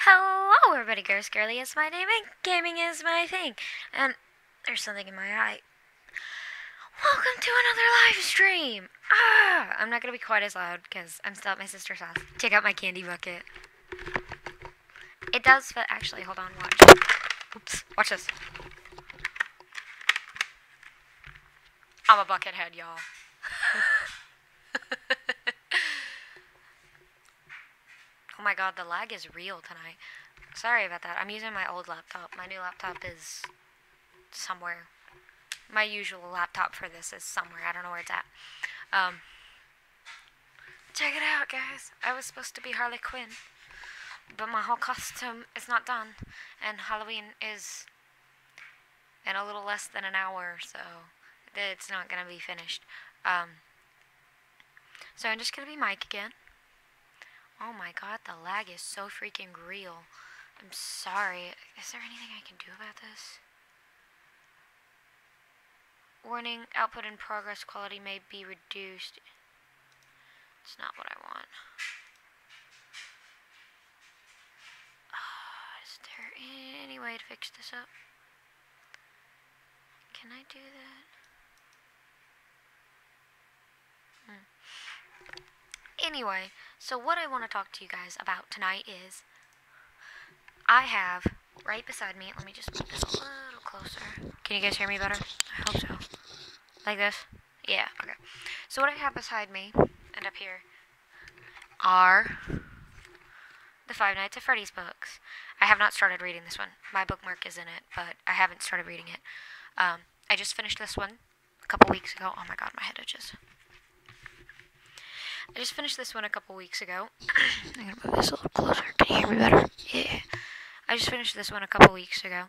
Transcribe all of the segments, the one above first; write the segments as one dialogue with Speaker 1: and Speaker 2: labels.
Speaker 1: Hello, everybody. Girly is my name, and gaming is my thing. And there's something in my eye. Welcome to another live stream. I'm not gonna be quite as loud because I'm still at my sister's house. Check out my candy bucket. It does fit. Actually, hold on. Watch. Oops. Watch this. I'm a bucket head, y'all. Oh my god, the lag is real tonight. Sorry about that. I'm using my old laptop. My new laptop is somewhere. My usual laptop for this is somewhere. I don't know where it's at. Check it out, guys. I was supposed to be Harley Quinn, but my whole costume is not done, and Halloween is in a little less than an hour, so it's not gonna be finished. So I'm just gonna be Mike again. Oh my god, the lag is so freaking real. I'm sorry. Is there anything I can do about this? Warning, output and progress quality may be reduced. It's not what I want. Is there any way to fix this up? Can I do that? Anyway, so what I want to talk to you guys about tonight is I have right beside me, let me just move this a little closer. Can you guys hear me better? I hope so. Like this? Yeah, okay. So what I have beside me and up here are the Five Nights at Freddy's books. I have not started reading this one. My bookmark is in it, but I haven't started reading it. I just finished this one a couple weeks ago. Oh my god, my head itches. I just finished this one a couple weeks ago. I'm gonna move this a little closer. Can you hear me better? Yeah. I just finished this one a couple weeks ago,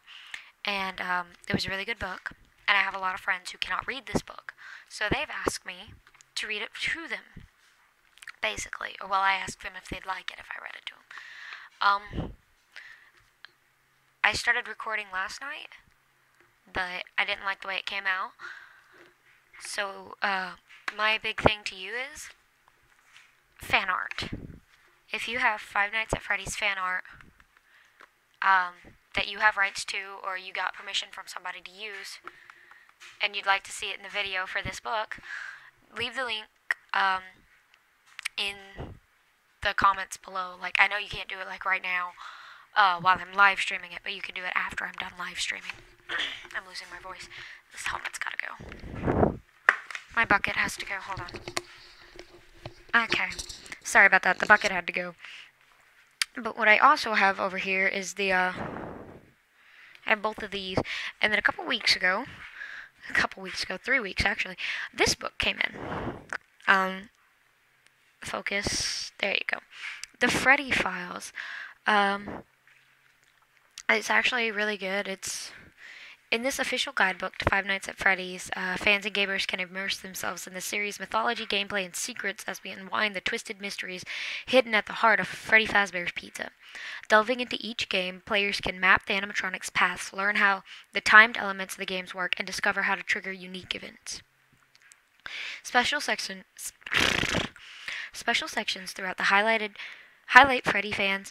Speaker 1: and it was a really good book. And I have a lot of friends who cannot read this book, so they've asked me to read it to them, basically. Or well, I asked them if they'd like it if I read it to them. I started recording last night, but I didn't like the way it came out. So my big thing to you is fan art. If you have Five Nights at Freddy's fan art that you have rights to, or you got permission from somebody to use, and you'd like to see it in the video for this book, leave the link in the comments below. Like, I know you can't do it like right now while I'm live streaming it, but you can do it after I'm done live streaming. I'm losing my voice. This helmet's gotta go. My bucket has to go. Hold on. Okay. Sorry about that. The bucket had to go. But what I also have over here is the, I have both of these. And then a couple weeks ago, 3 weeks actually, this book came in. Focus. There you go. The Freddy Files. It's actually really good. It's in this official guidebook to Five Nights at Freddy's. Fans and gamers can immerse themselves in the series' mythology, gameplay, and secrets as we unwind the twisted mysteries hidden at the heart of Freddy Fazbear's Pizza. Delving into each game, players can map the animatronics' paths, learn how the timed elements of the games work, and discover how to trigger unique events. Special sections throughout the highlight Freddy fans.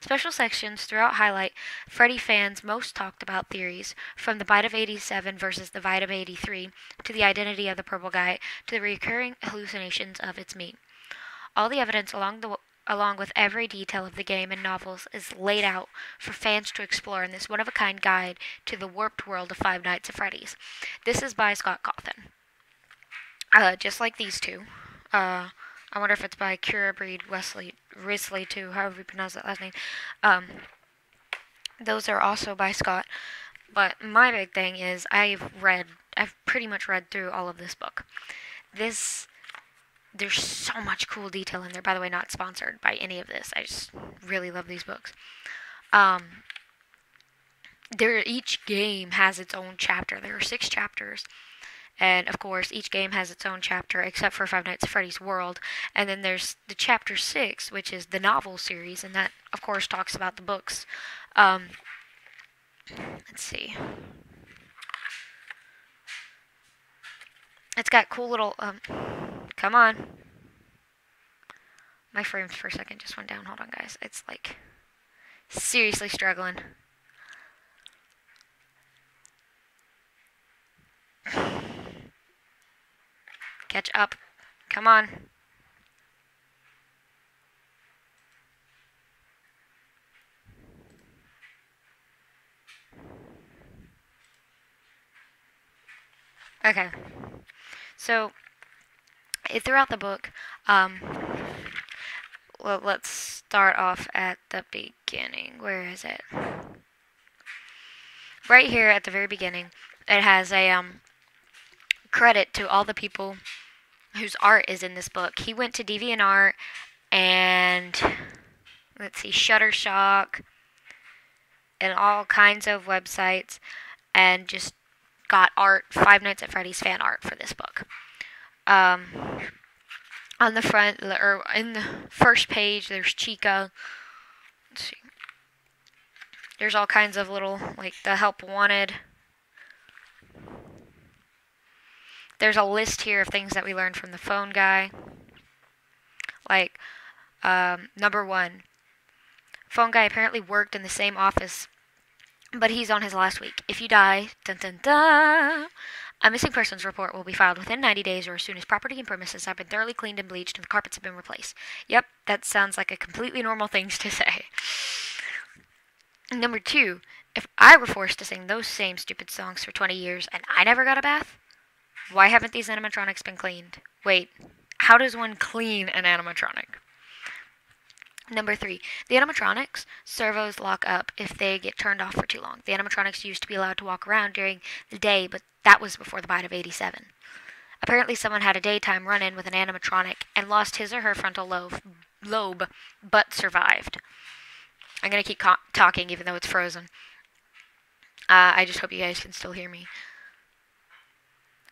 Speaker 1: Special sections throughout highlight Freddy fans' most talked about theories, from the bite of 87 versus the bite of 83, to the identity of the purple guy, to the recurring hallucinations of its meat. All the evidence along with every detail of the game and novels is laid out for fans to explore in this one-of-a-kind guide to the warped world of Five Nights at Freddy's. This is by Scott Cawthon. Just like these two. I wonder if it's by Kira Breed Risley too, however you pronounce that last name. Those are also by Scott. But my big thing is I've pretty much read through all of this book. There's so much cool detail in there. By the way, not sponsored by any of this. I just really love these books. Each game has its own chapter. There are 6 chapters. And, of course, each game has its own chapter, except for Five Nights at Freddy's World. And then there's the Chapter 6, which is the novel series, and that, of course, talks about the books. Let's see. It's got cool little, come on. My frames for a second just went down. Hold on, guys. It's like seriously struggling. Catch up. Come on. Okay. So, throughout the book, well, let's start off at the beginning. Where is it? Right here at the very beginning, it has a credit to all the people whose art is in this book. He went to DeviantArt and, let's see, Shutterstock and all kinds of websites and just got art, Five Nights at Freddy's fan art for this book. On the front, or in the first page, there's Chica. Let's see. There's all kinds of little, like, the help wanted. There's a list here of things that we learned from the phone guy. Like, number 1. Phone guy apparently worked in the same office, but he's on his last week. If you die, dun dun dun, a missing persons report will be filed within 90 days or as soon as property and premises have been thoroughly cleaned and bleached and the carpets have been replaced. Yep, that sounds like a completely normal thing to say. Number 2, if I were forced to sing those same stupid songs for 20 years and I never got a bath, why haven't these animatronics been cleaned? Wait, how does one clean an animatronic? Number 3, the animatronics servos lock up if they get turned off for too long. The animatronics used to be allowed to walk around during the day, but that was before the bite of 87. Apparently someone had a daytime run-in with an animatronic and lost his or her frontal lobe, but survived. I'm going to keep talking even though it's frozen. I just hope you guys can still hear me.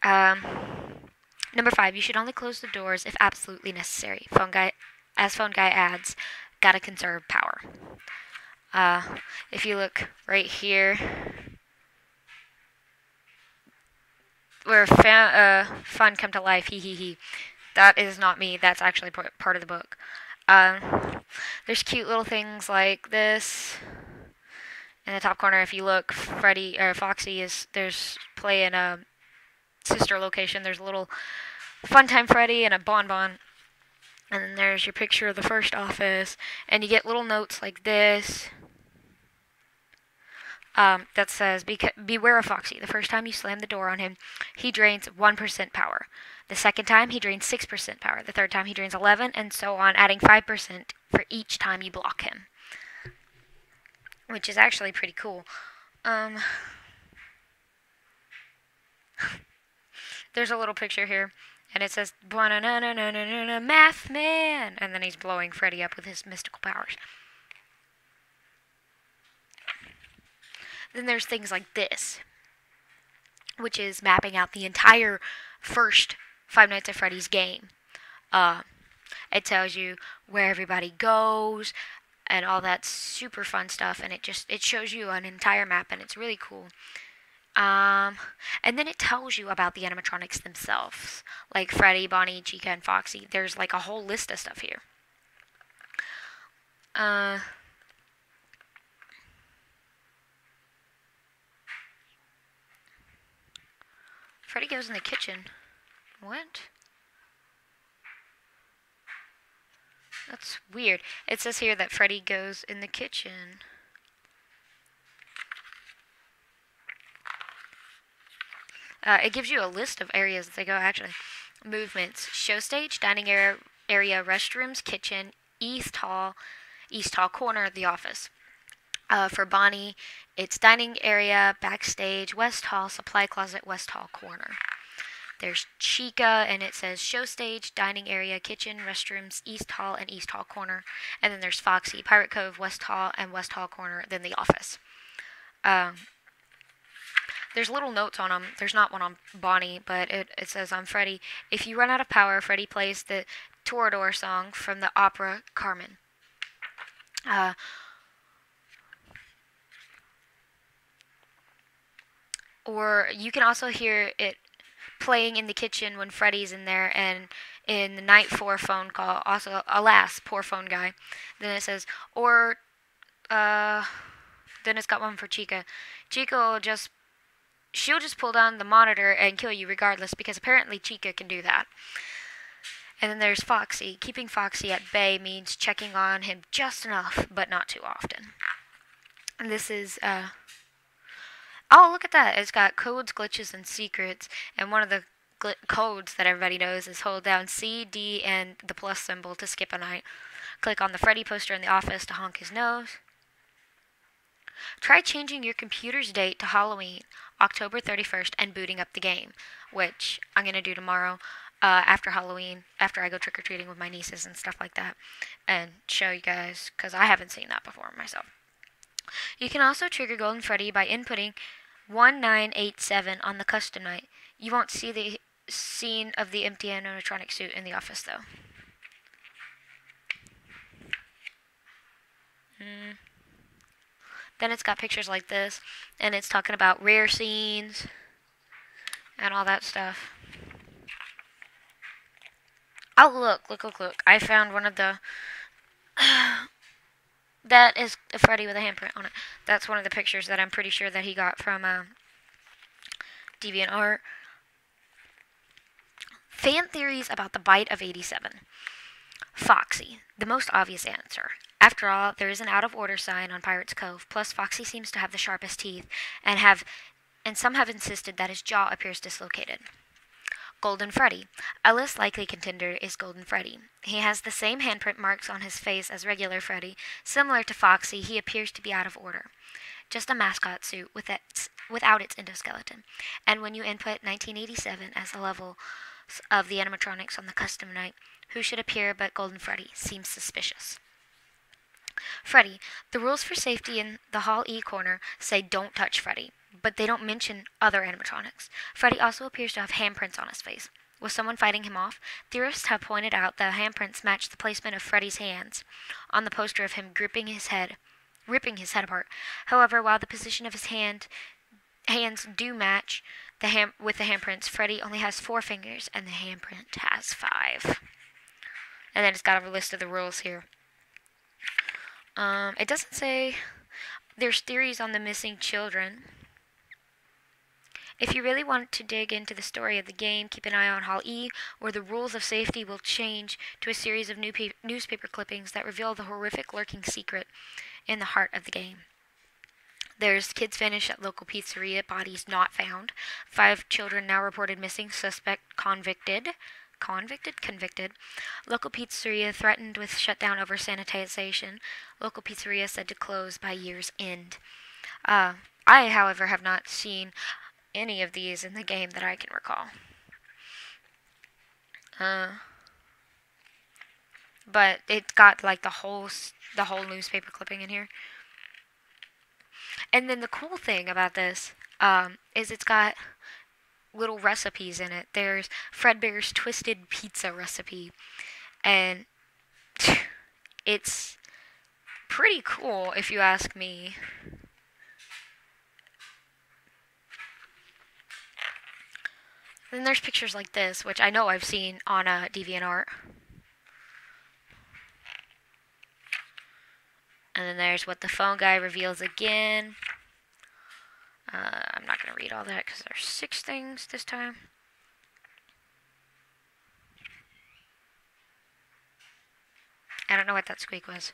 Speaker 1: Number 5, you should only close the doors if absolutely necessary. Phone guy adds, gotta conserve power. If you look right here, where fun come to life, hee hee hee. That is not me. That's actually part of the book. There's cute little things like this. In the top corner, if you look, Freddy or Foxy there's playing a sister location. There's a little Funtime Freddy and a Bonbon. And then there's your picture of the first office. And you get little notes like this. That says, beware of Foxy. The first time you slam the door on him, he drains 1% power. The second time, he drains 6% power. The third time, he drains 11, and so on, adding 5% for each time you block him. Which is actually pretty cool. There's a little picture here, and it says, Math Man! And then he's blowing Freddy up with his mystical powers. Then there's things like this, which is mapping out the entire first Five Nights at Freddy's game. It tells you where everybody goes and all that super fun stuff, and it shows you an entire map, and it's really cool. And then it tells you about the animatronics themselves, like Freddy, Bonnie, Chica, and Foxy. There's like a whole list of stuff here. Freddy goes in the kitchen. What? That's weird. It says here that Freddy goes in the kitchen. It gives you a list of areas that they go, actually. Movements. Show stage, dining area, restrooms, kitchen, East Hall corner, the office. For Bonnie, it's dining area, backstage, West Hall, supply closet, West Hall corner. There's Chica, and it says show stage, dining area, kitchen, restrooms, East Hall, and East Hall corner. And then there's Foxy, Pirate Cove, West Hall, and West Hall corner, then the office. There's little notes on them. There's not one on Bonnie, but it says on Freddy, if you run out of power, Freddy plays the Toreador song from the opera Carmen. Or you can also hear it playing in the kitchen when Freddy's in there, and in the night 4 phone call. Also, alas, poor phone guy. Then it says, or, then it's got one for Chica. Chica will she'll just pull down the monitor and kill you regardless, because apparently Chica can do that. And then there's Foxy. Keeping Foxy at bay means checking on him just enough, but not too often. And this is, oh, look at that. It's got codes, glitches, and secrets. And one of the codes that everybody knows is hold down C, D, and the plus symbol to skip a night. Click on the Freddy poster in the office to honk his nose. Try changing your computer's date to Halloween, October 31st, and booting up the game, which I'm going to do tomorrow after Halloween, after I go trick-or-treating with my nieces and stuff like that, and show you guys, because I haven't seen that before myself. You can also trigger Golden Freddy by inputting 1987 on the custom night. You won't see the scene of the empty animatronic suit in the office, though. Then it's got pictures like this, and it's talking about rare scenes and all that stuff. Oh, look. I found one of the... that is a Freddy with a handprint on it. That's one of the pictures that I'm pretty sure that he got from DeviantArt. Fan theories about the bite of 87. Foxy, the most obvious answer. After all, there is an out-of-order sign on Pirate's Cove, plus Foxy seems to have the sharpest teeth, and some have insisted that his jaw appears dislocated. Golden Freddy. A less likely contender is Golden Freddy. He has the same handprint marks on his face as regular Freddy. Similar to Foxy, he appears to be out of order. Just a mascot suit without its endoskeleton. And when you input 1987 as the level of the animatronics on the custom night, who should appear but Golden Freddy? Seems suspicious. Freddy. The rules for safety in the Hall E corner say don't touch Freddy, but they don't mention other animatronics. Freddy also appears to have handprints on his face. Was someone fighting him off? Theorists have pointed out that handprints match the placement of Freddy's hands on the poster of him ripping his head apart. However, while the position of his hands do match with the handprints, Freddy only has 4 fingers and the handprint has 5. And then it's got a list of the rules here. It doesn't say. There's theories on the missing children. If you really want to dig into the story of the game, keep an eye on Hall E, where the rules of safety will change to a series of newspaper clippings that reveal the horrific lurking secret in the heart of the game. There's kids vanished at local pizzeria, bodies not found. 5 children now reported missing, suspect convicted. Convicted. Local pizzeria threatened with shutdown over sanitization. Local pizzeria said to close by year's end. I, however, have not seen any of these in the game that I can recall. But it's got like the whole newspaper clipping in here. And then the cool thing about this is it's got little recipes in it. There's Fredbear's Twisted Pizza recipe, and it's pretty cool if you ask me. Then there's pictures like this, which I know I've seen on DeviantArt. And then there's what the phone guy reveals again. I'm not going to read all that because there's 6 things this time. I don't know what that squeak was.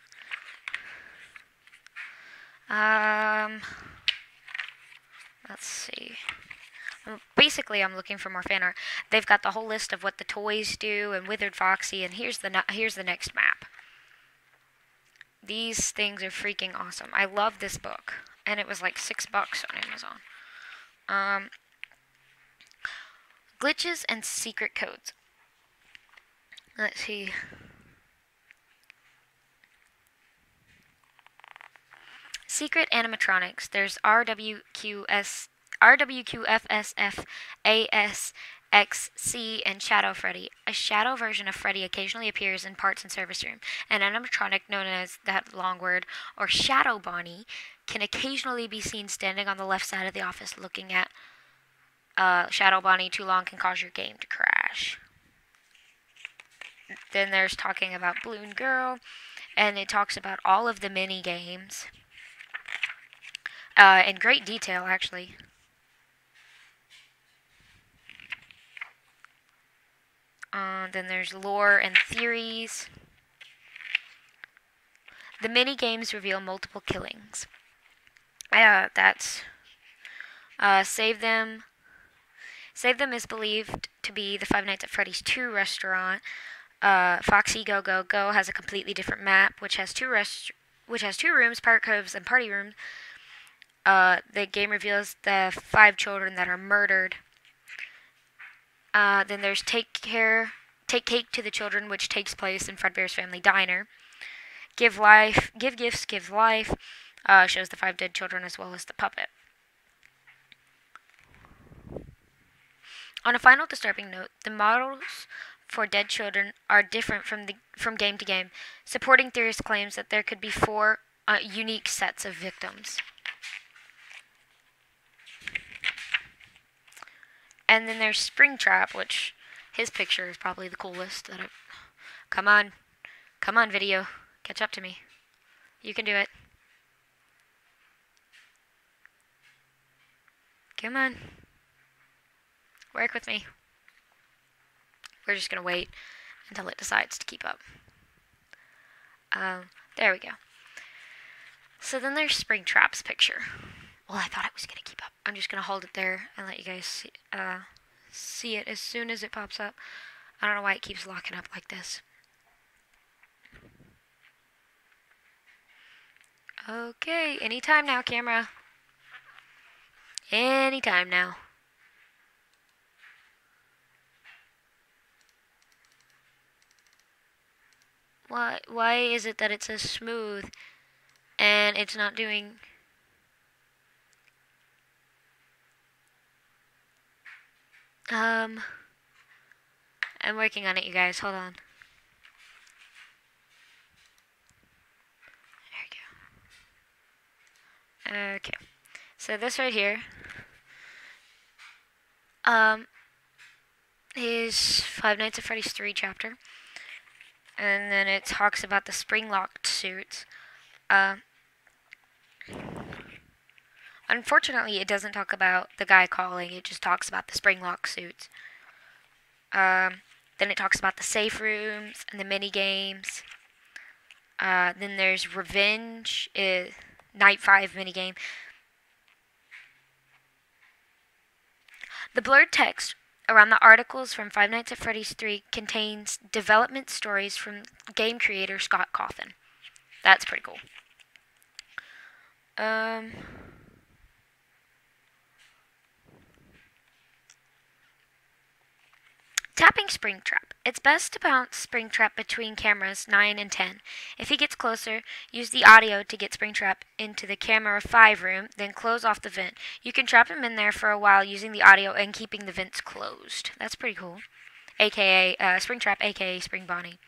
Speaker 1: Let's see. Basically, I'm looking for more fan art. They've got the whole list of what the toys do and Withered Foxy, and here's the next map. These things are freaking awesome. I love this book, and it was like $6 on Amazon. Glitches and secret codes. Let's see. Secret animatronics. There's RWQFSFASXC, and Shadow Freddy. A shadow version of Freddy occasionally appears in parts and service room. An animatronic known as that long word, or Shadow Bonnie, can occasionally be seen standing on the left side of the office looking at Shadow Bonnie too long can cause your game to crash. then there's talking about Balloon Girl, and it talks about all of the mini games in great detail, actually. Then there's lore and theories. The mini games reveal multiple killings. That's Save Them. Save Them is believed to be the Five Nights at Freddy's 2 restaurant. Foxy Go Go Go has a completely different map, which has two rooms, Pirate Coves and Party Rooms. The game reveals the 5 children that are murdered. Then there's Take Cake to the Children, which takes place in Fredbear's Family Diner. Give Gifts, Give Life, shows the 5 dead children as well as the puppet. On a final disturbing note, the models for dead children are different from game to game. Supporting theorists claims that there could be 4 unique sets of victims. And then there's Springtrap, which his picture is probably the coolest. Come on, video, catch up to me. You can do it. Come on. Work with me. We're just going to wait until it decides to keep up. There we go. So then there's Springtrap's picture. Well, I thought it was going to keep up. I'm just going to hold it there and let you guys see it as soon as it pops up. I don't know why it keeps locking up like this. Okay, anytime now, camera. Anytime now. Why is it that it says smooth and it's not doing... I'm working on it, you guys. Hold on. There we go. Okay. So this right here is Five Nights at Freddy's 3 chapter. And then it talks about the spring-locked suits. Unfortunately, it doesn't talk about the guy calling. It just talks about the spring-locked suits. Then it talks about the safe rooms and the mini-games. Then there's Revenge, Night 5 minigame. The blurred text around the articles from Five Nights at Freddy's 3 contains development stories from game creator Scott Cawthon. That's pretty cool. Tapping Springtrap. It's best to bounce Springtrap between cameras 9 and 10. If he gets closer, use the audio to get Springtrap into the camera 5 room, then close off the vent. You can trap him in there for a while using the audio and keeping the vents closed. That's pretty cool. AKA Springtrap, AKA Spring Bonnie.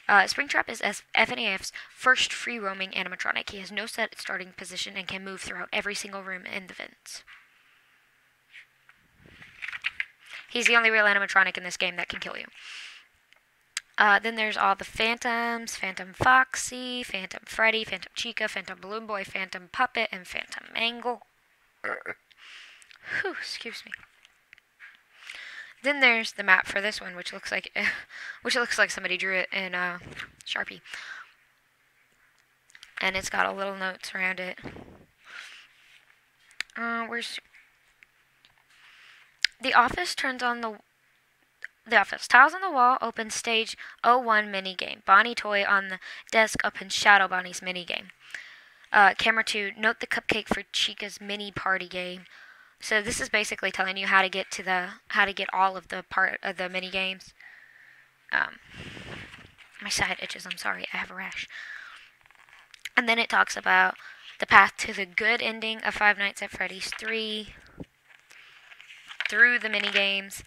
Speaker 1: Springtrap is FNAF's first free-roaming animatronic. He has no set starting position and can move throughout every single room in the vents. He's the only real animatronic in this game that can kill you. Then there's all the Phantoms, Phantom Foxy, Phantom Freddy, Phantom Chica, Phantom Balloon Boy, Phantom Puppet, and Phantom Mangle. Whew, excuse me. Then there's the map for this one, which looks like somebody drew it in Sharpie. And it's got a little notes around it. Where's... The office turns on the office. Tiles on the wall open stage 01 minigame. Bonnie toy on the desk opens Shadow Bonnie's minigame. Camera 2, note the cupcake for Chica's mini party game. So this is basically telling you how to get all of the mini games. My side itches, I'm sorry, I have a rash. And then it talks about the path to the good ending of Five Nights at Freddy's 3. Through the mini games.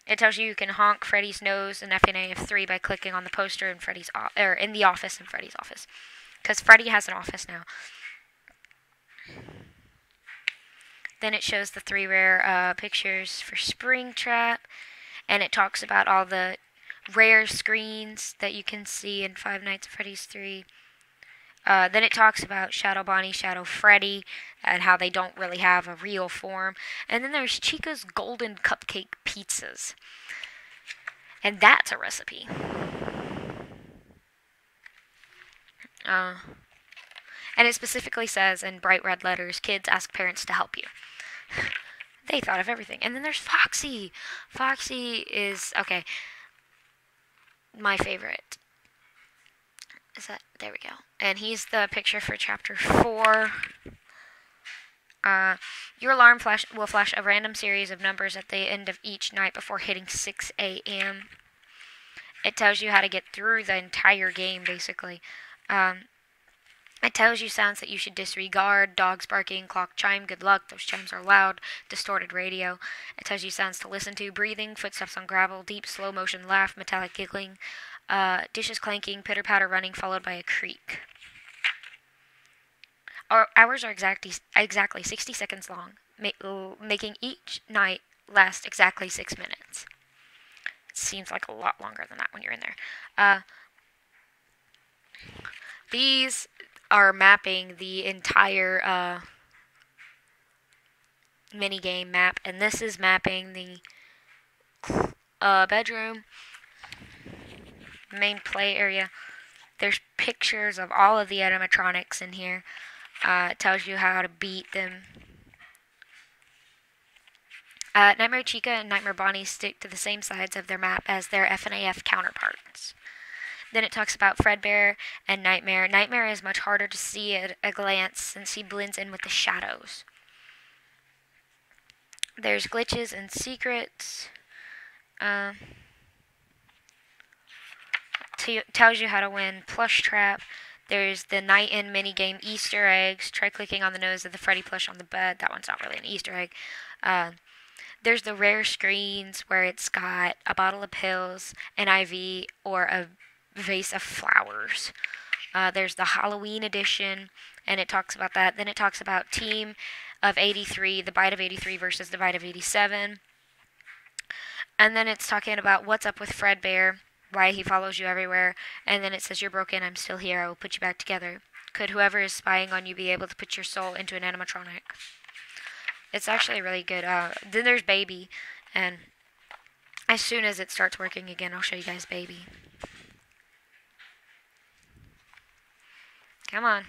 Speaker 1: It tells you can honk Freddy's nose in FNAF 3 by clicking on the poster in in the office in Freddy's office, because Freddy has an office now. Then it shows the 3 rare pictures for Springtrap, and it talks about all the rare screens that you can see in Five Nights at Freddy's 3. Then it talks about Shadow Bonnie, Shadow Freddy, and how they don't really have a real form. And then there's Chica's Golden Cupcake Pizzas. And that's a recipe. And it specifically says in bright red letters, kids ask parents to help you. They thought of everything. And then there's Foxy. Foxy is, okay, my favorite. Is that, there we go. And he's the picture for chapter 4. Your alarm will flash a random series of numbers at the end of each night before hitting 6 a.m. It tells you how to get through the entire game, basically. It tells you sounds that you should disregard: dogs barking, clock chime, good luck, those chimes are loud, distorted radio. It tells you sounds to listen to: breathing, footsteps on gravel, deep slow motion laugh, metallic giggling, dishes clanking, pitter patter running, followed by a creak. Our hours are exactly 60 seconds long, making each night last exactly 6 minutes. It seems like a lot longer than that when you're in there. These are mapping the entire minigame map, and this is mapping the bedroom, main play area. There's pictures of all of the animatronics in here. It tells you how to beat them. Nightmare Chica and Nightmare Bonnie stick to the same sides of their map as their FNAF counterparts. Then it talks about Fredbear and Nightmare. Nightmare is much harder to see at a glance since he blends in with the shadows. There's glitches and secrets. Tells you how to win Plush Trap. There's the Night In minigame Easter eggs. Try clicking on the nose of the Freddy plush on the bed. That one's not really an Easter egg. There's the rare screens where it's got a bottle of pills, an IV, or a vase of flowers. There's the Halloween edition, and it talks about that. Then it talks about Team of 83, the Bite of 83 versus the Bite of 87. And then it's talking about what's up with Fredbear, why he follows you everywhere. And then it says, you're broken, I'm still here, I will put you back together. Could whoever is spying on you be able to put your soul into an animatronic? It's actually really good. Then there's Baby, and as soon as it starts working again, I'll show you guys Baby. Come on.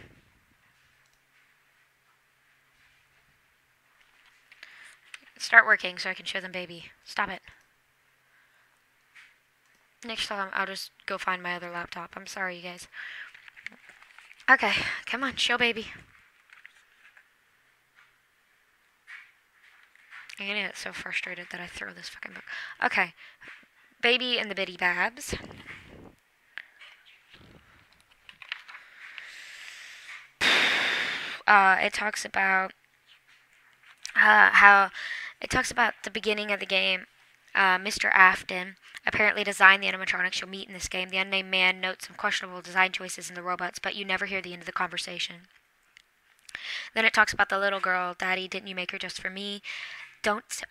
Speaker 1: Start working so I can show them Baby. Stop it. Next time, I'll just go find my other laptop. I'm sorry, you guys. Okay, come on, show Baby. I'm gonna get so frustrated that I throw this fucking book. Okay, Baby and the Bitty Babs. It talks about the beginning of the game. Mr. Afton apparently designed the animatronics you'll meet in this game. The unnamed man notes some questionable design choices in the robots, but you never hear the end of the conversation. Then it talks about the little girl. Daddy, didn't you make her just for me?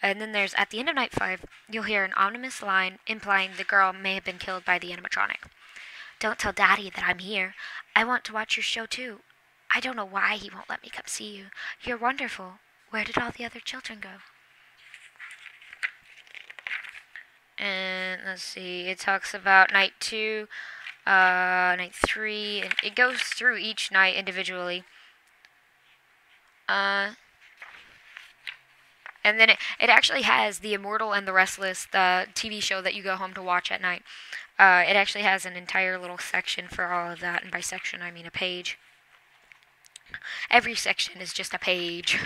Speaker 1: And then there's, at the end of night 5, you'll hear an ominous line implying the girl may have been killed by the animatronic. Don't tell Daddy that I'm here. I want to watch your show too. I don't know why he won't let me come see you. You're wonderful. Where did all the other children go? And let's see, it talks about night 2, night 3, and it goes through each night individually. And then it actually has The Immortal and the Restless, the TV show that you go home to watch at night. It actually has an entire little section for all of that, and by section I mean a page. Every section is just a page.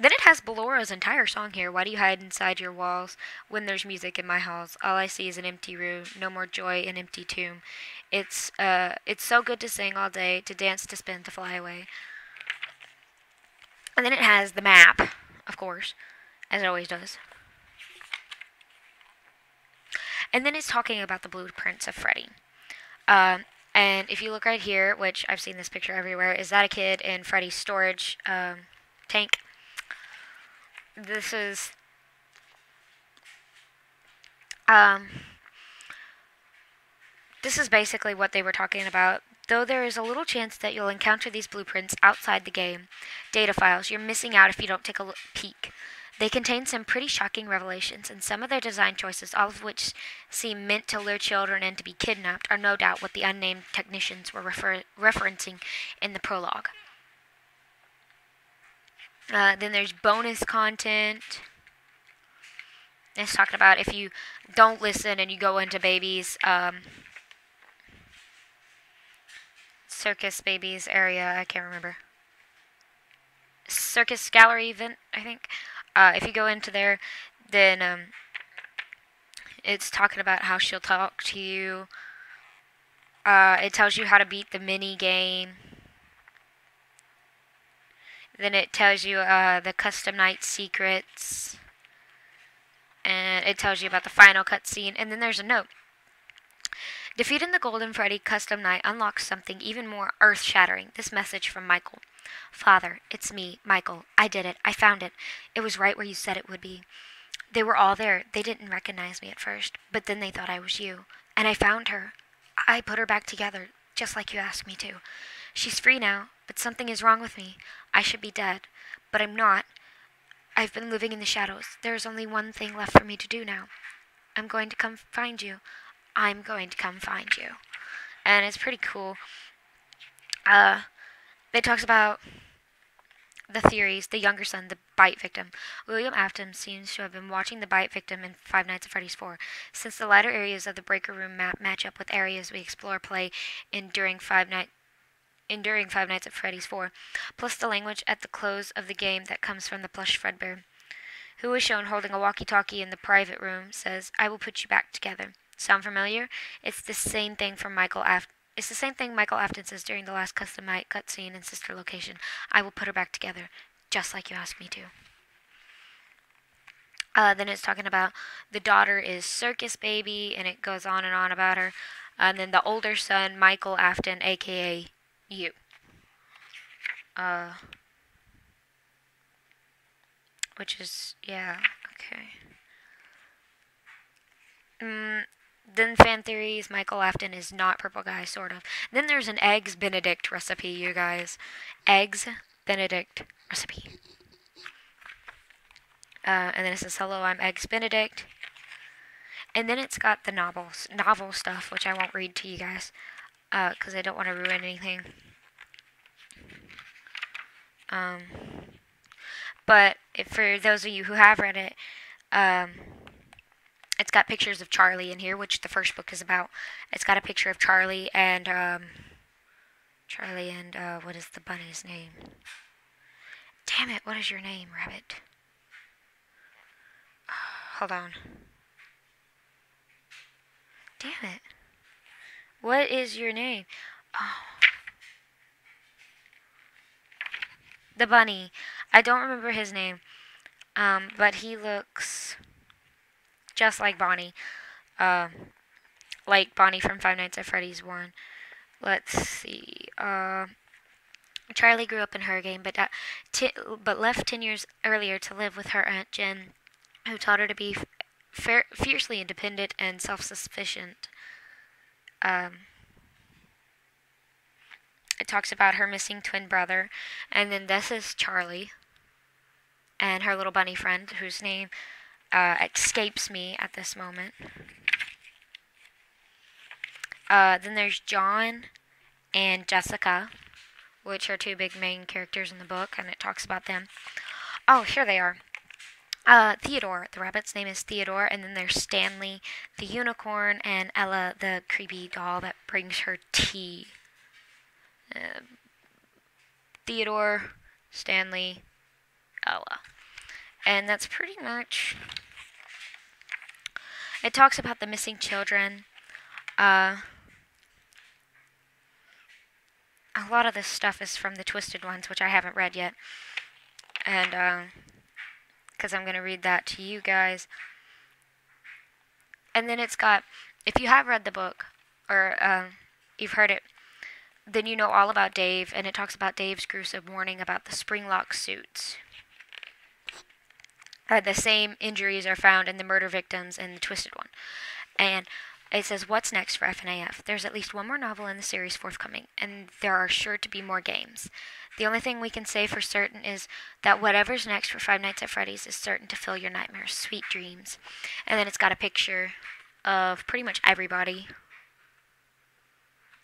Speaker 1: Then it has Bellora's entire song here. Why do you hide inside your walls when there's music in my halls? All I see is an empty room, no more joy, an empty tomb. It's so good to sing all day, to dance, to spin, to fly away. And then it has the map, of course, as it always does. And then it's talking about the blueprints of Freddy. And And if you look right here, which I've seen this picture everywhere, is that a kid in Freddy's storage tank? This is basically what they were talking about. Though there is a little chance that you'll encounter these blueprints outside the game data files, you're missing out if you don't take a peek. They contain some pretty shocking revelations, and some of their design choices, all of which seem meant to lure children in to be kidnapped, are no doubt what the unnamed technicians were referencing in the prologue. Then there's bonus content. It's talking about if you don't listen and you go into babies, circus babies area, I can't remember. Circus gallery event, I think. If you go into there, then it's talking about how she'll talk to you. It tells you how to beat the mini game. Then it tells you the custom night secrets. And it tells you about the final cutscene. And then there's a note. Defeating the Golden Freddy Custom Night unlocks something even more earth-shattering. This message from Michael. Father, it's me, Michael. I did it. I found it. It was right where you said it would be. They were all there. They didn't recognize me at first, but then they thought I was you. And I found her. I put her back together, just like you asked me to. She's free now, but something is wrong with me. I should be dead, but I'm not. I've been living in the shadows. There is only one thing left for me to do now. I'm going to come find you. I'm going to come find you. And it's pretty cool. They talks about the theories, the younger son, the bite victim. William Afton seems to have been watching the bite victim in Five Nights at Freddy's 4. Since the lighter areas of the breaker room map match up with areas we explore play in during Five Nights at Freddy's 4, plus the language at the close of the game that comes from the plush Fredbear, who is shown holding a walkie-talkie in the private room, says, "I will put you back together." Sound familiar? It's the same thing from Michael Afton. It's the same thing Michael Afton says during the last custom night cutscene in Sister Location. I will put her back together, just like you asked me to. Then it's talking about the daughter is Circus Baby, and it goes on and on about her. And then the older son, Michael Afton, a.k.a. you. Which is, yeah, okay. Then fan theories, Michael Afton is not Purple Guy, sort of. Then there's an Eggs Benedict recipe, you guys. Eggs Benedict recipe. And then it says, hello, I'm Eggs Benedict. And then it's got the novel stuff, which I won't read to you guys, because I don't want to ruin anything. But for those of you who have read it, it's got pictures of Charlie in here, which the first book is about. It's got a picture of Charlie and, what is the bunny's name? Damn it, what is your name, Rabbit? Hold on. Damn it. What is your name? Oh. The bunny. I don't remember his name. But he looks just like Bonnie. Like Bonnie from Five Nights at Freddy's 1. Let's see. Charlie grew up in her game, but left 10 years earlier to live with her Aunt Jen, who taught her to be fiercely independent and self-sufficient. It talks about her missing twin brother, and then this is Charlie and her little bunny friend, whose name escapes me at this moment. Then there's John and Jessica, which are two big main characters in the book, and it talks about them. Oh, here they are. Theodore, the rabbit's name is Theodore, and then there's Stanley, the unicorn, and Ella, the creepy doll that brings her tea. Theodore, Stanley, Ella. And that's pretty much... It talks about the missing children. A lot of this stuff is from the Twisted Ones, which I haven't read yet. And, because I'm going to read that to you guys. And then it's got, if you have read the book, or you've heard it, then you know all about Dave, and it talks about Dave's gruesome warning about the spring-lock suits. The same injuries are found in the murder victims in the Twisted one. And it says, what's next for FNAF? There's at least one more novel in the series forthcoming, and there are sure to be more games. The only thing we can say for certain is that whatever's next for Five Nights at Freddy's is certain to fill your nightmares, sweet dreams. And then it's got a picture of pretty much everybody.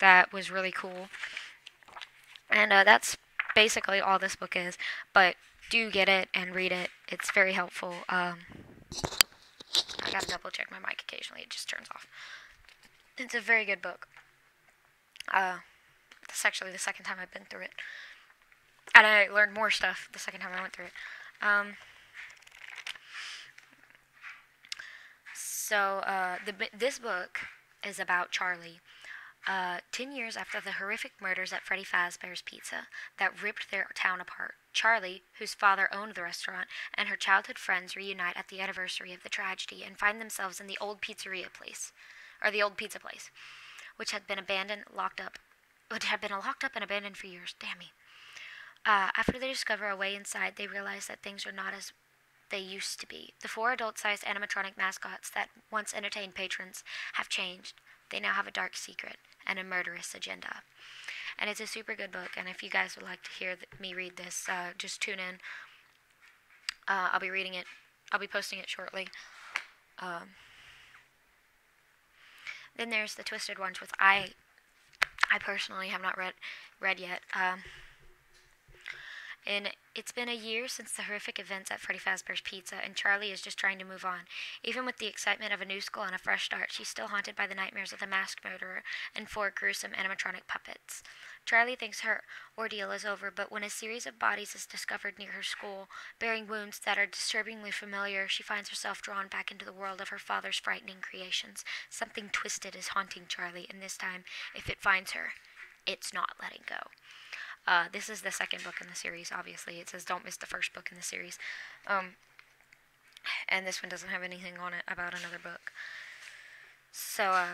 Speaker 1: That was really cool. And that's basically all this book is. But do get it and read it. It's very helpful. I gotta double check my mic occasionally. It just turns off. It's a very good book. That's actually the second time I've been through it. And I learned more stuff the second time I went through it. This book is about Charlie. 10 years after the horrific murders at Freddy Fazbear's Pizza that ripped their town apart, Charlie, whose father owned the restaurant, and her childhood friends reunite at the anniversary of the tragedy and find themselves in the old pizza place, which had been locked up and abandoned for years. Damn me. After they discover a way inside, they realize that things are not as they used to be. The 4 adult-sized animatronic mascots that once entertained patrons have changed. They now have a dark secret and a murderous agenda. And it's a super good book, and if you guys would like to hear me read this, just tune in. I'll be reading it. I'll be posting it shortly. Then there's the Twisted ones, which I personally have not read yet. And it's been a year since the horrific events at Freddy Fazbear's Pizza, and Charlie is just trying to move on. Even with the excitement of a new school and a fresh start, she's still haunted by the nightmares of the masked murderer and 4 gruesome animatronic puppets. Charlie thinks her ordeal is over, but when a series of bodies is discovered near her school, bearing wounds that are disturbingly familiar, she finds herself drawn back into the world of her father's frightening creations. Something twisted is haunting Charlie, and this time, if it finds her, it's not letting go. This is the second book in the series, obviously. It says don't miss the first book in the series. And this one doesn't have anything on it about another book. So,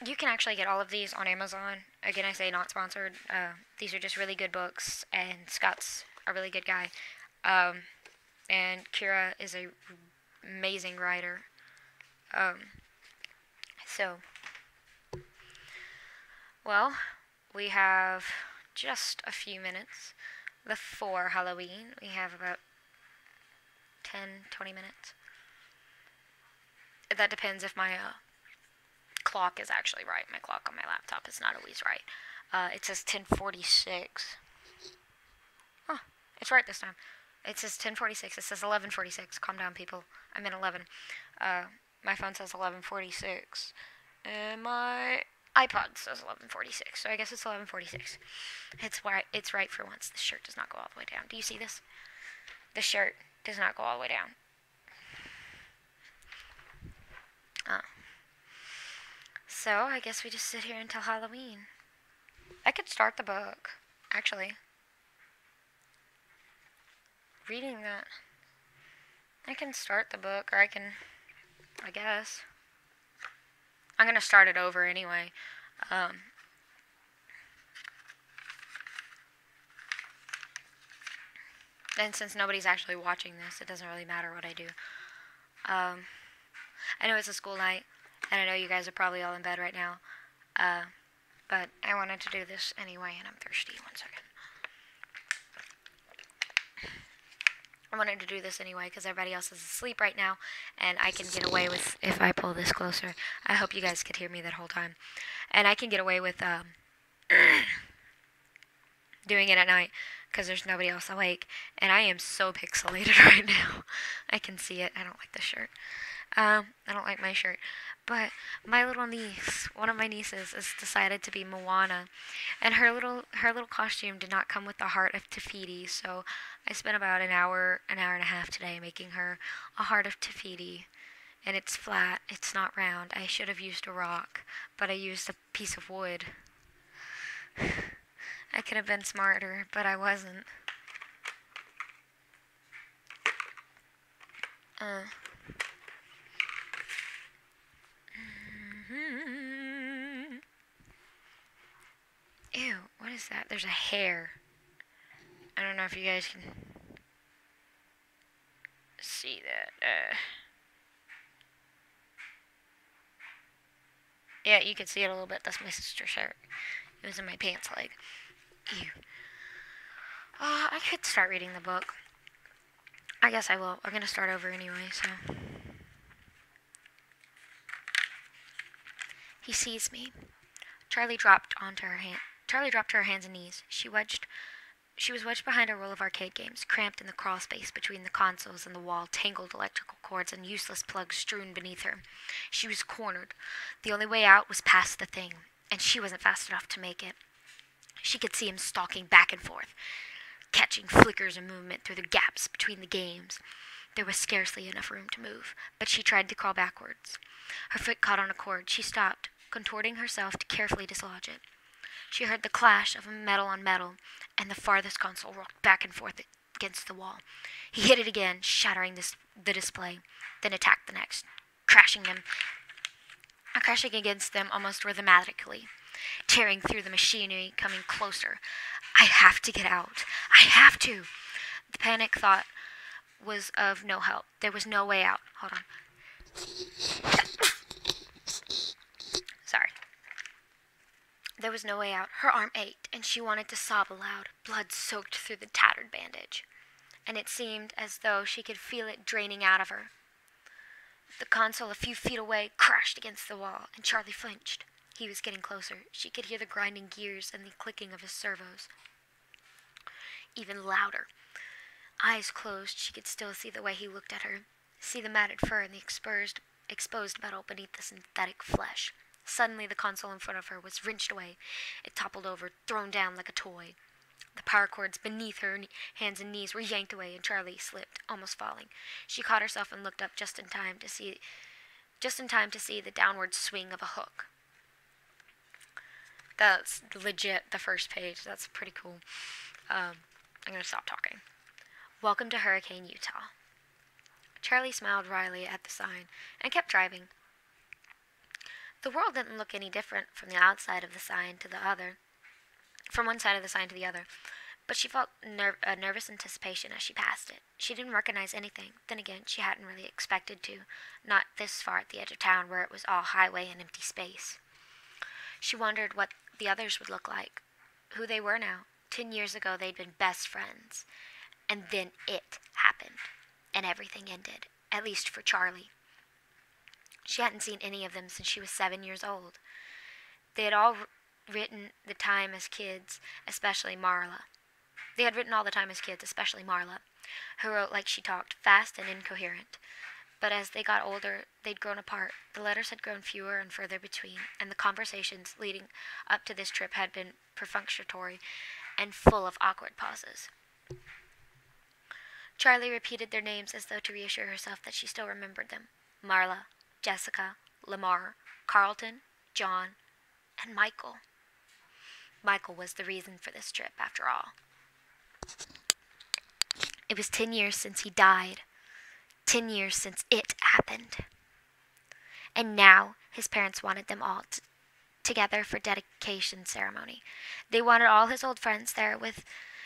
Speaker 1: you can actually get all of these on Amazon. Again, I say not sponsored. These are just really good books, and Scott's a really good guy. And Kira is a amazing writer. Well, we have just a few minutes before Halloween. We have about 10-20 minutes. That depends if my clock is actually right. My clock on my laptop is not always right. It says 10:46. Oh, it's right this time. It says 10:46. It says 11:46. Calm down, people. I'm in 11. My phone says 11:46. And my iPod says 11:46, so I guess it's 11:46. It's right for once. The shirt does not go all the way down. Do you see this? The shirt does not go all the way down. So I guess we just sit here until Halloween. I could start the book, actually. Reading that. I can start the book, or I guess. I'm going to start it over anyway. And since nobody's actually watching this, it doesn't really matter what I do. I know it's a school night, and I know you guys are probably all in bed right now. But I wanted to do this anyway, and I'm thirsty. 1 second. I wanted to do this anyway because everybody else is asleep right now, and I can get away with, if I pull this closer, I hope you guys could hear me that whole time, and I can get away with doing it at night because there's nobody else awake, and I am so pixelated right now. I can see it. I don't like this shirt. I don't like my shirt, but my little niece, one of my nieces, has decided to be Moana, and her little costume did not come with the heart of Te Fiti, so I spent about an hour and a half today making her a heart of Te Fiti, and it's flat, it's not round. I should have used a rock, but I used a piece of wood. I could have been smarter, but I wasn't. is that? There's a hair. I don't know if you guys can see that. Yeah, you can see it a little bit. That's my sister's shirt. It was in my pants leg. Ew. I could start reading the book. I guess I will. I'm gonna start over anyway, so. He sees me. Charlie dropped to her hands and knees. She was wedged behind a row of arcade games, cramped in the crawl space between the consoles and the wall, tangled electrical cords and useless plugs strewn beneath her. She was cornered. The only way out was past the thing, and she wasn't fast enough to make it. She could see him stalking back and forth, catching flickers of movement through the gaps between the games. There was scarcely enough room to move, but she tried to crawl backwards. Her foot caught on a cord. She stopped, contorting herself to carefully dislodge it. She heard the clash of metal on metal, and the farthest console rocked back and forth against the wall. He hit it again, shattering the display, then attacked the next, crashing against them almost rhythmically, tearing through the machinery, coming closer. I have to get out. I have to. The panic thought was of no help. There was no way out. Hold on. Sorry. There was no way out. Her arm ached, and she wanted to sob aloud. Blood soaked through the tattered bandage, and it seemed as though she could feel it draining out of her. The console a few feet away crashed against the wall, and Charlie flinched. He was getting closer. She could hear the grinding gears and the clicking of his servos. Even louder. Eyes closed, she could still see the way he looked at her, see the matted fur and the exposed metal beneath the synthetic flesh. Suddenly, the console in front of her was wrenched away. It toppled over, thrown down like a toy. The power cords beneath her hands and knees were yanked away, and Charlie slipped, almost falling. She caught herself and looked up just in time to see the downward swing of a hook. That's legit the first page. That's pretty cool. I'm going to stop talking. Welcome to Hurricane, Utah. Charlie smiled wryly at the sign and kept driving. The world didn't look any different from the outside of the sign to the other, from one side of the sign to the other, but she felt a nervous anticipation as she passed it. She didn't recognize anything. Then again, she hadn't really expected to, not this far at the edge of town where it was all highway and empty space. She wondered what the others would look like, who they were now. 10 years ago, they'd been best friends. And then it happened, and everything ended, at least for Charlie. She hadn't seen any of them since she was 7 years old. They had all written the time as kids, especially Marla. They had written all the time as kids, especially Marla, who wrote like she talked, fast and incoherent. But as they got older, they'd grown apart. The letters had grown fewer and further between, and the conversations leading up to this trip had been perfunctory and full of awkward pauses. Charlie repeated their names as though to reassure herself that she still remembered them. Marla, Jessica, Lamar, Carlton, John, and Michael. Michael was the reason for this trip, after all. It was 10 years since he died. 10 years since it happened. And now his parents wanted them all together for dedication ceremony. They wanted all his old friends there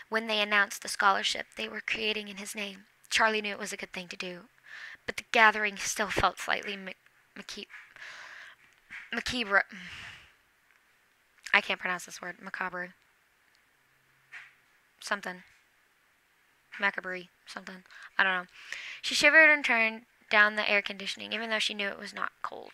Speaker 1: when they announced the scholarship they were creating in his name. Charlie knew it was a good thing to do, but the gathering still felt slightly macabre. I can't pronounce this word. Macabre. Something. Macabre. Something. I don't know. She shivered and turned down the air conditioning, even though she knew it was not cold.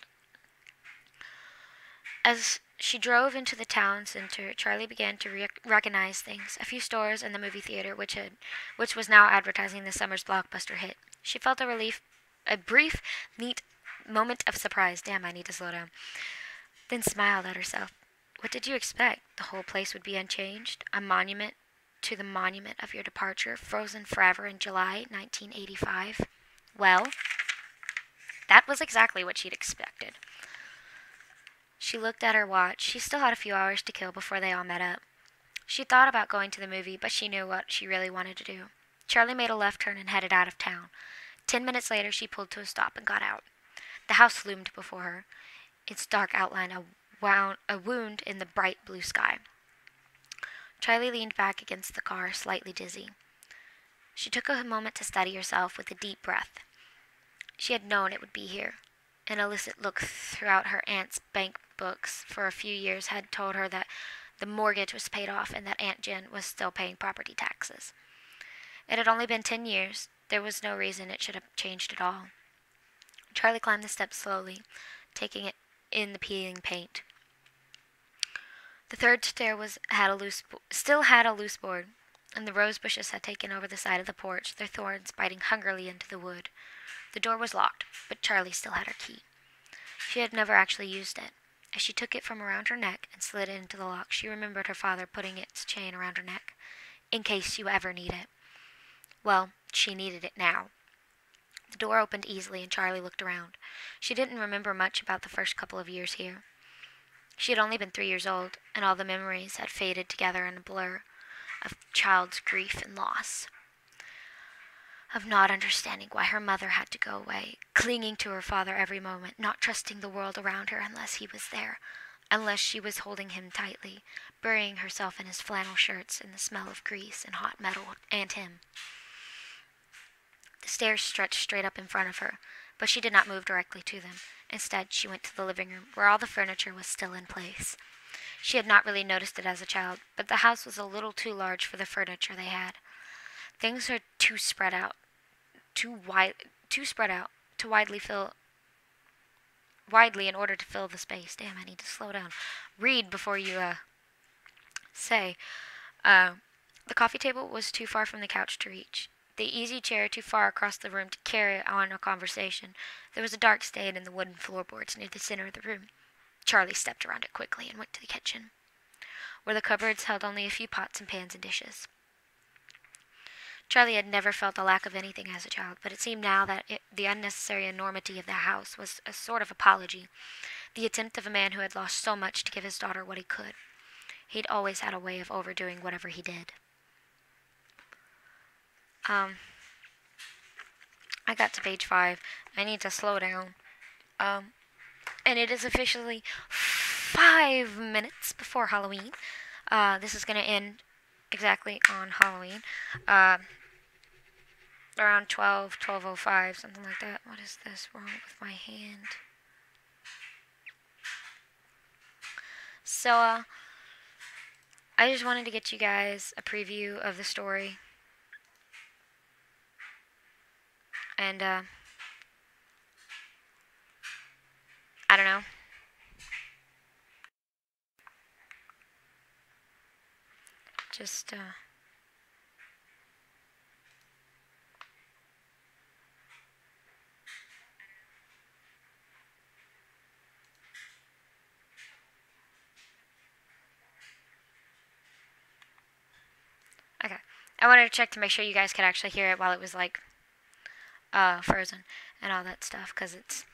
Speaker 1: As she drove into the town center, Charlie began to recognize things. A few stores and the movie theater, which was now advertising the summer's blockbuster hit. She felt a brief, neat moment of surprise. Damn, I need to slow down. Then smiled at herself. What did you expect? The whole place would be unchanged? A monument to the monument of your departure, frozen forever in July 1985? Well, that was exactly what she'd expected. She looked at her watch. She still had a few hours to kill before they all met up. She thought about going to the movie, but she knew what she really wanted to do. Charlie made a left turn and headed out of town. 10 minutes later, she pulled to a stop and got out. The house loomed before her, its dark outline a wound in the bright blue sky. Charlie leaned back against the car, slightly dizzy. She took a moment to steady herself with a deep breath. She had known it would be here. An illicit look throughout her aunt's bank books for a few years had told her that the mortgage was paid off and that Aunt Jen was still paying property taxes. It had only been 10 years. There was no reason it should have changed at all. Charlie climbed the steps slowly, taking it in the peeling paint. The third stair still had a loose board, and the rose bushes had taken over the side of the porch, their thorns biting hungrily into the wood. The door was locked, but Charlie still had her key. She had never actually used it. As she took it from around her neck and slid it into the lock, she remembered her father putting its chain around her neck, in case you ever need it. Well, she needed it now. The door opened easily, and Charlie looked around. She didn't remember much about the first couple of years here. She had only been 3 years old, and all the memories had faded together in a blur of child's grief and loss, of not understanding why her mother had to go away, clinging to her father every moment, not trusting the world around her unless he was there, unless she was holding him tightly, burying herself in his flannel shirts and the smell of grease and hot metal and him. The stairs stretched straight up in front of her, but she did not move directly to them. Instead, she went to the living room, where all the furniture was still in place. She had not really noticed it as a child, but the house was a little too large for the furniture they had. Things were too spread out to widely in order to fill the space. Damn, I need to slow down. Read before you say. The coffee table was too far from the couch to reach. The easy chair too far across the room to carry on a conversation. There was a dark stain in the wooden floorboards near the center of the room. Charlie stepped around it quickly and went to the kitchen, where the cupboards held only a few pots and pans and dishes. Charlie had never felt the lack of anything as a child, but it seemed now that the unnecessary enormity of the house was a sort of apology, the attempt of a man who had lost so much to give his daughter what he could. He'd always had a way of overdoing whatever he did. I got to page 5. I need to slow down. And it is officially 5 minutes before Halloween. This is going to end exactly on Halloween. Around 12:05, something like that. What is this wrong with my hand? So, I just wanted to get you guys a preview of the story. And, I don't know. Just, okay. I wanted to check to make sure you guys could actually hear it while it was, like, frozen and all that stuff, because it's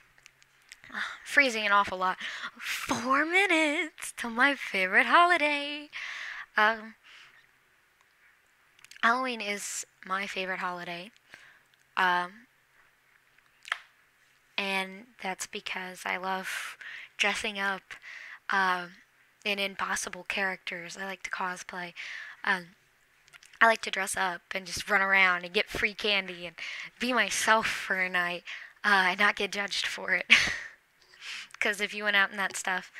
Speaker 1: freezing an awful lot. 4 minutes till my favorite holiday. Halloween is my favorite holiday. And that's because I love dressing up in impossible characters. I like to cosplay. I like to dress up and just run around and get free candy and be myself for a night and not get judged for it. Because if you went out in that stuff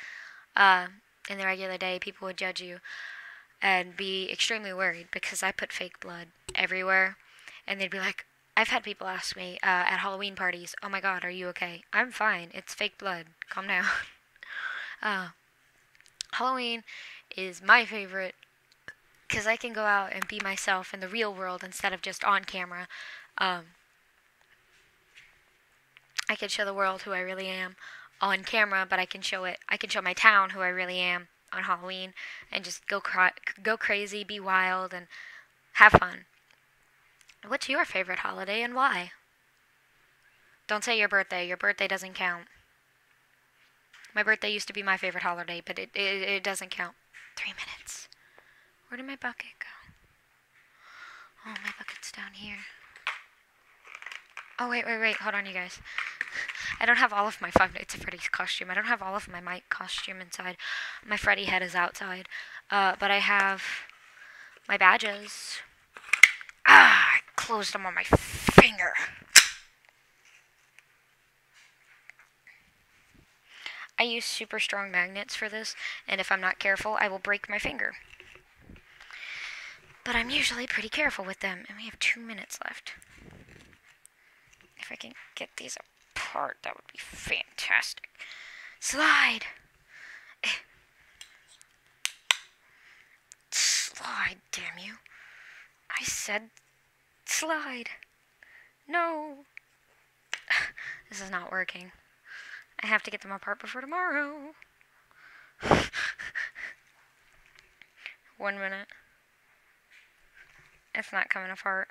Speaker 1: in the regular day, people would judge you and be extremely worried because I put fake blood everywhere. And they'd be like, I've had people ask me at Halloween parties, oh my god, are you okay? I'm fine. It's fake blood. Calm down. Halloween is my favorite because I can go out and be myself in the real world instead of just on camera. I can show the world who I really am on camera, but I can show my town who I really am on Halloween and just go crazy, be wild, and have fun. What's your favorite holiday and why? Don't say your birthday. Your birthday doesn't count. My birthday used to be my favorite holiday, but it doesn't count. 3 minutes. Where did my bucket go? Oh, my bucket's down here. Oh, wait. Hold on, you guys. I don't have all of my Five Nights at Freddy's costume. I don't have all of my Mike costume inside. My Freddy head is outside. But I have my badges. Ah, I closed them on my finger. I use super strong magnets for this, and if I'm not careful, I will break my finger. But I'm usually pretty careful with them, and we have 2 minutes left. If I can get these apart, that would be fantastic. Slide! Slide, damn you. I said slide. No. This is not working. I have to get them apart before tomorrow. 1 minute. It's not coming apart.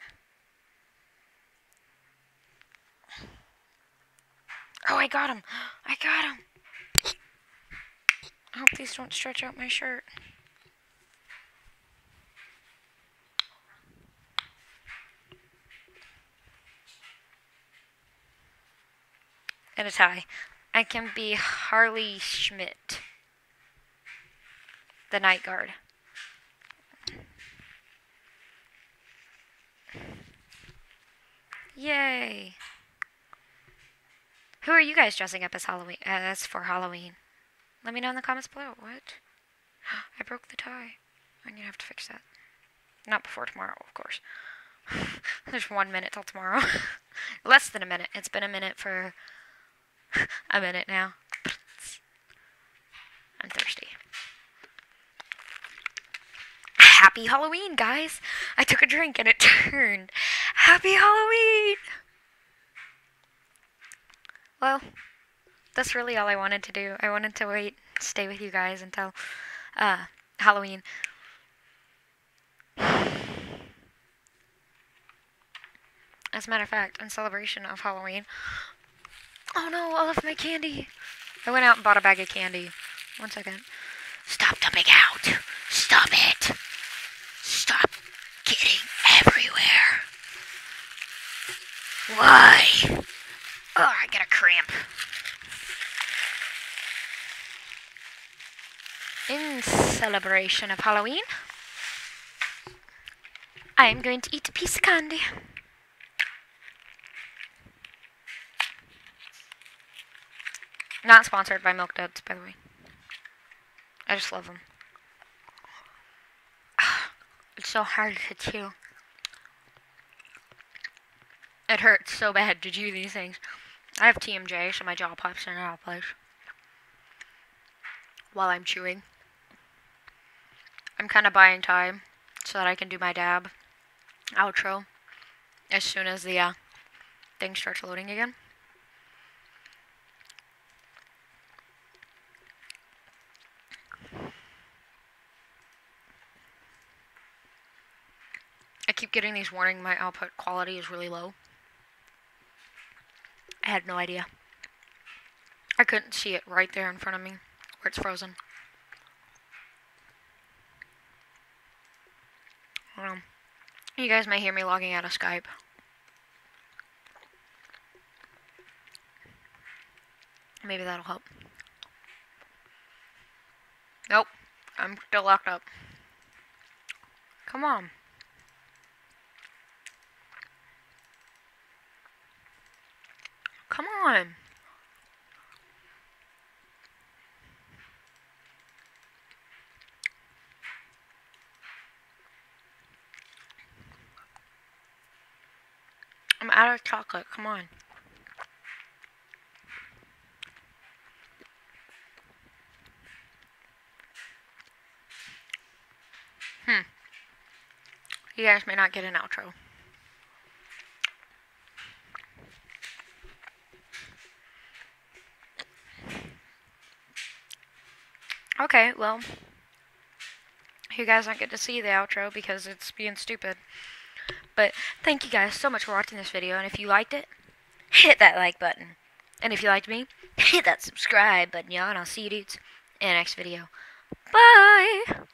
Speaker 1: Oh, I got him. I got him. I hope these don't stretch out my shirt. And a tie. I can be Harley Schmidt, the night guard. Yay! Who are you guys dressing up as Halloween? As for Halloween? Let me know in the comments below. What? I broke the tie. I'm gonna have to fix that. Not before tomorrow, of course. There's 1 minute till tomorrow. Less than a minute. It's been a minute for a minute now. I'm thirsty. Happy Halloween, guys! I took a drink and it turned. Happy Halloween! Well, that's really all I wanted to do. I wanted to stay with you guys until Halloween. As a matter of fact, in celebration of Halloween... Oh no, all of my candy! I went out and bought a bag of candy. 1 second. Stop dumping out! Stop it! Stop getting everywhere! Why? Oh, I got a cramp. In celebration of Halloween, I'm going to eat a piece of candy. Not sponsored by Milk Duds, by the way. I just love them. It's so hard to chew. It hurts so bad to chew these things. I have TMJ, so my jaw pops in and out of place while I'm chewing. I'm kind of buying time so that I can do my dab outro as soon as the thing starts loading again. I keep getting these warning my output quality is really low. I had no idea. I couldn't see it right there in front of me where it's frozen. You guys may hear me logging out of Skype. Maybe that'll help. Nope. I'm still locked up. Come on. Come on. I'm out of chocolate. Come on. You guys may not get an outro. Okay, well, you guys don't get to see the outro because it's being stupid. But thank you guys so much for watching this video, and if you liked it, hit that like button. And if you liked me, hit that subscribe button, y'all, and I'll see you dudes in the next video. Bye!